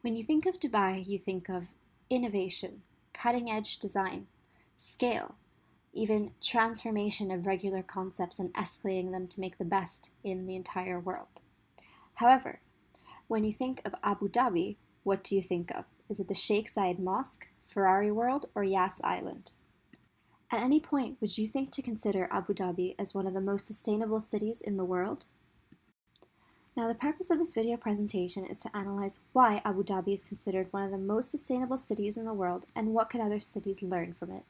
When you think of Dubai, you think of innovation, cutting-edge design, scale, even transformation of regular concepts and escalating them to make the best in the entire world. However, when you think of Abu Dhabi, what do you think of? Is it the Sheikh Zayed Mosque, Ferrari World, or Yas Island? At any point, would you think to consider Abu Dhabi as one of the most sustainable cities in the world? Now, the purpose of this video presentation is to analyze why Abu Dhabi is considered one of the most sustainable cities in the world and what can other cities learn from it.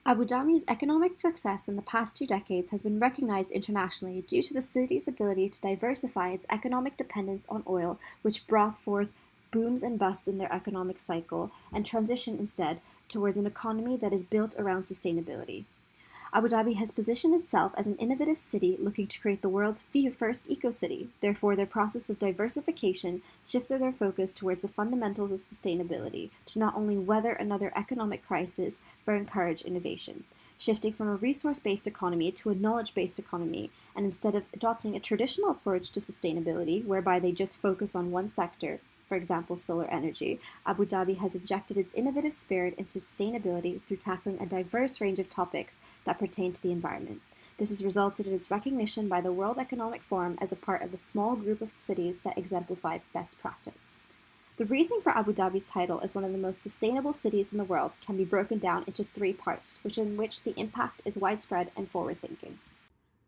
Abu Dhabi's economic success in the past 2 decades has been recognized internationally due to the city's ability to diversify its economic dependence on oil, which brought forth booms and busts in their economic cycle, and transition instead towards an economy that is built around sustainability. Abu Dhabi has positioned itself as an innovative city looking to create the world's first eco-city. Therefore, their process of diversification shifted their focus towards the fundamentals of sustainability to not only weather another economic crisis, but encourage innovation, shifting from a resource-based economy to a knowledge-based economy, and instead of adopting a traditional approach to sustainability, whereby they just focus on one sector, for example, solar energy, Abu Dhabi has injected its innovative spirit into sustainability through tackling a diverse range of topics that pertain to the environment. This has resulted in its recognition by the World Economic Forum as a part of a small group of cities that exemplify best practice. The reasoning for Abu Dhabi's title as one of the most sustainable cities in the world can be broken down into 3 parts, in which the impact is widespread and forward-thinking.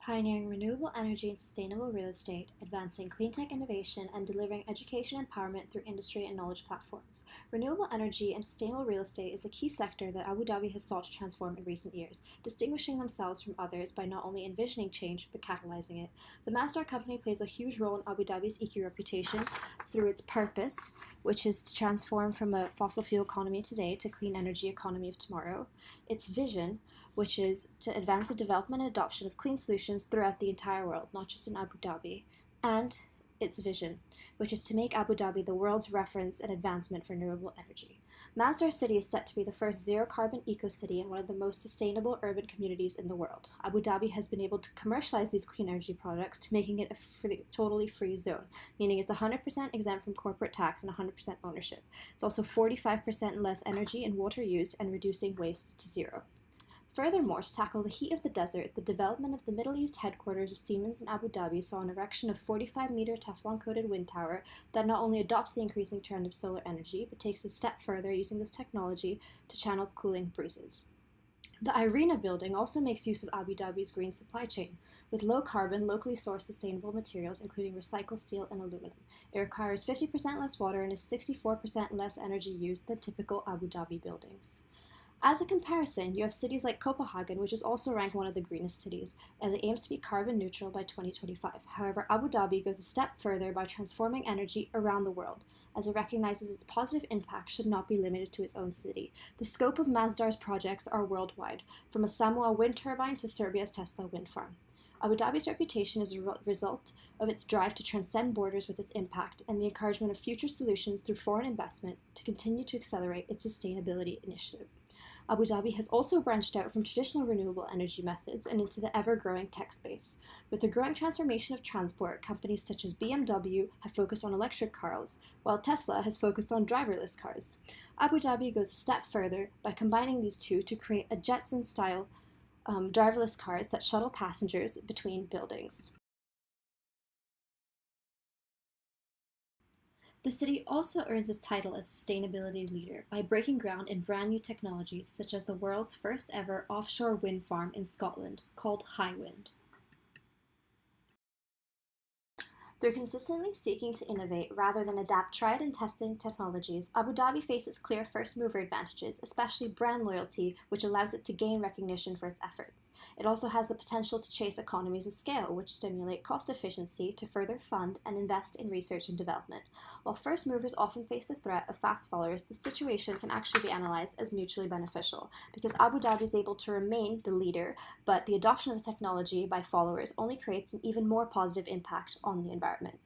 Pioneering renewable energy and sustainable real estate, advancing clean tech innovation, and delivering education empowerment through industry and knowledge platforms. Renewable energy and sustainable real estate is a key sector that Abu Dhabi has sought to transform in recent years, distinguishing themselves from others by not only envisioning change, but catalyzing it. The Masdar company plays a huge role in Abu Dhabi's eco-reputation through its purpose, which is to transform from a fossil fuel economy today to a clean energy economy of tomorrow. Its vision, which is to advance the development and adoption of clean solutions throughout the entire world, not just in Abu Dhabi, and its vision, which is to make Abu Dhabi the world's reference and advancement for renewable energy. Masdar City is set to be the first zero-carbon eco-city and one of the most sustainable urban communities in the world. Abu Dhabi has been able to commercialize these clean energy products to making it a totally free zone, meaning it's 100% exempt from corporate tax and 100% ownership. It's also 45% less energy and water used and reducing waste to zero. Furthermore, to tackle the heat of the desert, the development of the Middle East headquarters of Siemens in Abu Dhabi saw an erection of 45-meter Teflon-coated wind tower that not only adopts the increasing trend of solar energy, but takes it a step further using this technology to channel cooling breezes. The IRENA building also makes use of Abu Dhabi's green supply chain, with low-carbon, locally sourced sustainable materials including recycled steel and aluminum. It requires 50% less water and is 64% less energy used than typical Abu Dhabi buildings. As a comparison, you have cities like Copenhagen, which is also ranked one of the greenest cities, as it aims to be carbon neutral by 2025. However, Abu Dhabi goes a step further by transforming energy around the world, as it recognizes its positive impact should not be limited to its own city. The scope of Masdar's projects are worldwide, from a Samoa wind turbine to Serbia's Tesla wind farm. Abu Dhabi's reputation is a result of its drive to transcend borders with its impact and the encouragement of future solutions through foreign investment to continue to accelerate its sustainability initiative. Abu Dhabi has also branched out from traditional renewable energy methods and into the ever-growing tech space. With the growing transformation of transport, companies such as BMW have focused on electric cars, while Tesla has focused on driverless cars. Abu Dhabi goes a step further by combining these two to create a Jetson-style driverless cars that shuttle passengers between buildings. The city also earns its title as sustainability leader by breaking ground in brand new technologies such as the world's first ever offshore wind farm in Scotland called Hywind. Through consistently seeking to innovate rather than adapt tried and tested technologies, Abu Dhabi faces clear first-mover advantages, especially brand loyalty, which allows it to gain recognition for its efforts. It also has the potential to chase economies of scale, which stimulate cost efficiency to further fund and invest in research and development. While first movers often face the threat of fast followers, the situation can actually be analyzed as mutually beneficial, because Abu Dhabi is able to remain the leader, but the adoption of the technology by followers only creates an even more positive impact on the environment.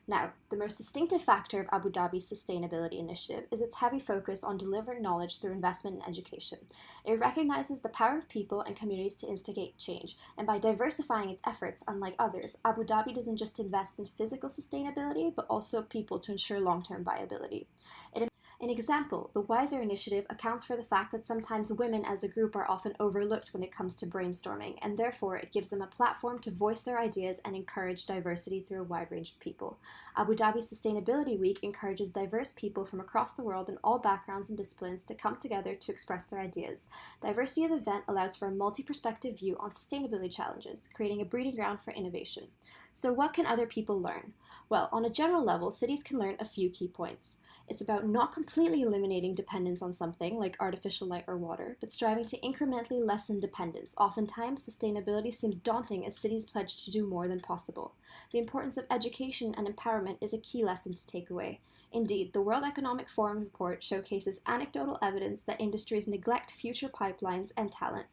Now, the most distinctive factor of Abu Dhabi's sustainability initiative is its heavy focus on delivering knowledge through investment in education. It recognizes the power of people and communities to instigate change, and by diversifying its efforts, unlike others, Abu Dhabi doesn't just invest in physical sustainability, but also people to ensure long-term viability. An example, the Wiser initiative accounts for the fact that sometimes women as a group are often overlooked when it comes to brainstorming, and therefore it gives them a platform to voice their ideas and encourage diversity through a wide range of people. Abu Dhabi Sustainability Week encourages diverse people from across the world in all backgrounds and disciplines to come together to express their ideas. Diversity of the event allows for a multi-perspective view on sustainability challenges, creating a breeding ground for innovation. So what can other people learn? Well, on a general level, cities can learn a few key points. It's about not completely eliminating dependence on something like artificial light or water, but striving to incrementally lessen dependence. Oftentimes, sustainability seems daunting as cities pledge to do more than possible. The importance of education and empowerment is a key lesson to take away. Indeed, the World Economic Forum report showcases anecdotal evidence that industries neglect future pipelines and talent,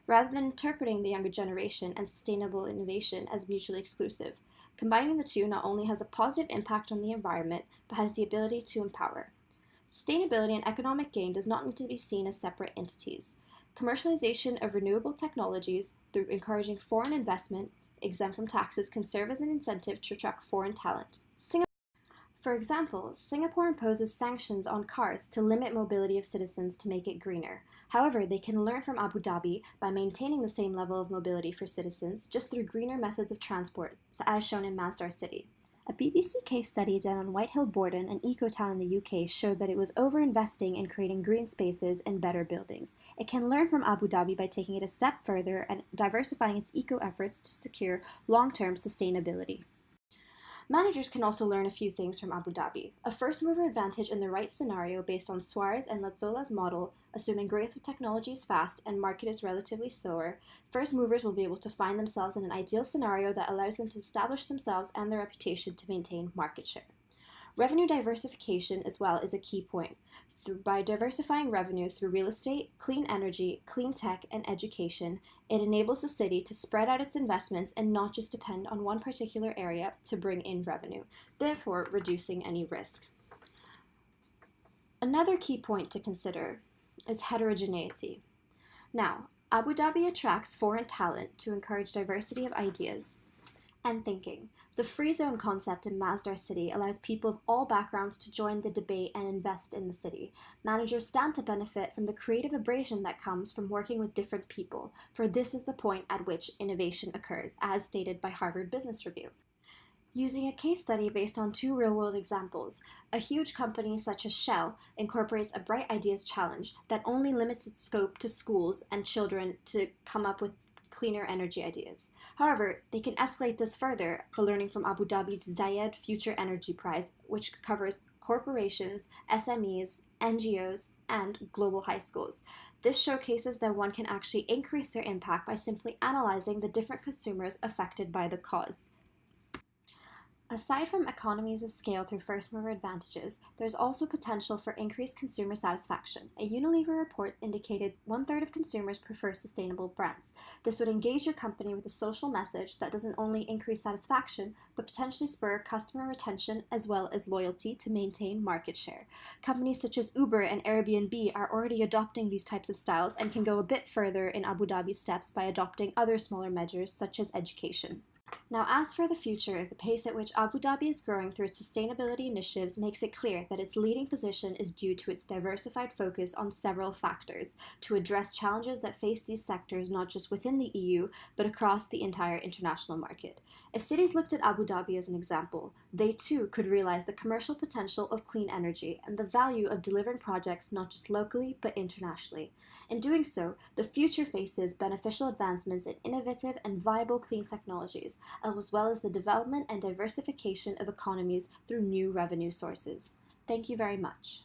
rather than interpreting the younger generation and sustainable innovation as mutually exclusive. Combining the two not only has a positive impact on the environment, but has the ability to empower. Sustainability and economic gain does not need to be seen as separate entities. Commercialization of renewable technologies through encouraging foreign investment, exempt from taxes, can serve as an incentive to attract foreign talent. For example, Singapore imposes sanctions on cars to limit mobility of citizens to make it greener. However, they can learn from Abu Dhabi by maintaining the same level of mobility for citizens just through greener methods of transport, as shown in Masdar City. A BBC case study done on Whitehill Borden, an eco-town in the UK, showed that it was over-investing in creating green spaces and better buildings. It can learn from Abu Dhabi by taking it a step further and diversifying its eco-efforts to secure long-term sustainability. Managers can also learn a few things from Abu Dhabi. A first-mover advantage in the right scenario based on Suarez and Lazzola's model, assuming growth of technology is fast and market is relatively slower, first movers will be able to find themselves in an ideal scenario that allows them to establish themselves and their reputation to maintain market share. Revenue diversification as well is a key point. By diversifying revenue through real estate, clean energy, clean tech, and education, it enables the city to spread out its investments and not just depend on one particular area to bring in revenue, therefore reducing any risk. Another key point to consider is heterogeneity. Now, Abu Dhabi attracts foreign talent to encourage diversity of ideas and thinking. The free zone concept in Masdar City allows people of all backgrounds to join the debate and invest in the city. Managers stand to benefit from the creative abrasion that comes from working with different people, for this is the point at which innovation occurs, as stated by Harvard Business Review. Using a case study based on two real-world examples, a huge company such as Shell incorporates a Bright Ideas Challenge that only limits its scope to schools and children to come up with cleaner energy ideas. However, they can escalate this further by learning from Abu Dhabi's Zayed Future Energy Prize, which covers corporations, SMEs, NGOs, and global high schools. This showcases that one can actually increase their impact by simply analyzing the different consumers affected by the cause. Aside from economies of scale through first-mover advantages, there's also potential for increased consumer satisfaction. A Unilever report indicated 1/3 of consumers prefer sustainable brands. This would engage your company with a social message that doesn't only increase satisfaction, but potentially spur customer retention as well as loyalty to maintain market share. Companies such as Uber and Airbnb are already adopting these types of styles and can go a bit further in Abu Dhabi's steps by adopting other smaller measures such as education. Now, as for the future, the pace at which Abu Dhabi is growing through its sustainability initiatives makes it clear that its leading position is due to its diversified focus on several factors to address challenges that face these sectors not just within the EU, but across the entire international market. If cities looked at Abu Dhabi as an example, they too could realize the commercial potential of clean energy and the value of delivering projects not just locally, but internationally. In doing so, the future faces beneficial advancements in innovative and viable clean technologies, as well as the development and diversification of economies through new revenue sources. Thank you very much.